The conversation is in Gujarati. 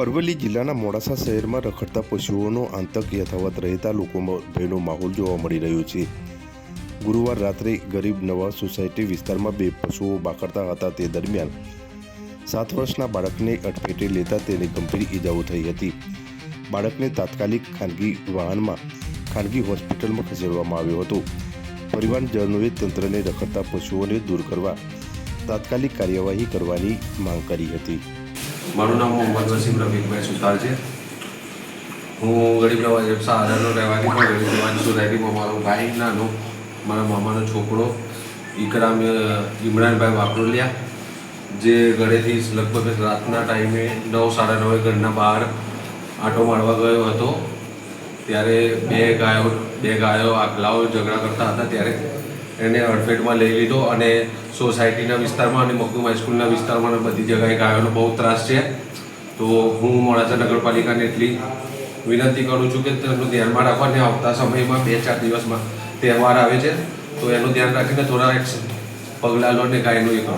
અરવલ્લી જિલ્લાના મોડાસા શહેરમાં રખડતા પશુઓનો આતંક યથાવત રહેતા લોકોમાં ભયનો માહોલ જોવા મળી રહ્યો છે। ગુરુવાર રાત્રે ગરીબ નવાઝ સોસાયટી વિસ્તારમાં બે પશુઓ બાકડતા હતા। તે દરમિયાન 7 વર્ષના બાળકને અડફેટે લેતા તેને ગંભીર ઈજાઓ થઈ હતી। બાળકને તાત્કાલિક ખાનગી વાહનમાં ખાનગી હોસ્પિટલમાં ખસેડવામાં આવ્યો હતો। પરિવારજનોએ તંત્રને રખડતા પશુઓને દૂર કરવા તાત્કાલિક કાર્યવાહી કરવાની માંગ કરી હતી। મારું નામ મોહમ્મદ વસીમ રફીકભાઈ સુતાર છે। હું ગરીબ નવાજ સાધારણનો રહેવાની પણ ગરીબ નવાજ સોસાયટીમાં મારો ભાઈ નાનો મારા મામાનો છોકરો ઇકરામ ઇમરાનભાઈ વાપરોલિયા જે ઘરેથી લગભગ રાતના ટાઈમે 9 સાડા 9 ઘરના બહાર આંટો મારવા ગયો હતો। ત્યારે બે ગાયો આગલાઓ ઝઘડા કરતા હતા। ત્યારે એને અડફેટમાં લઈ લીધો અને સોસાયટીના વિસ્તારમાં અને મખદૂમ હાઈસ્કૂલના વિસ્તારમાં બધી જગ્યાએ ગાયોનો બહુ ત્રાસ છે। તો હું મોડાસા નગરપાલિકાને એટલી વિનંતી કરું છું કે તેનું ધ્યાનમાં રાખવાને આવતા સમયમાં 2-4 દિવસમાં તહેવાર આવે છે, તો એનું ધ્યાન રાખીને થોડા પગલાં લો ને ગાયનું એ કરો।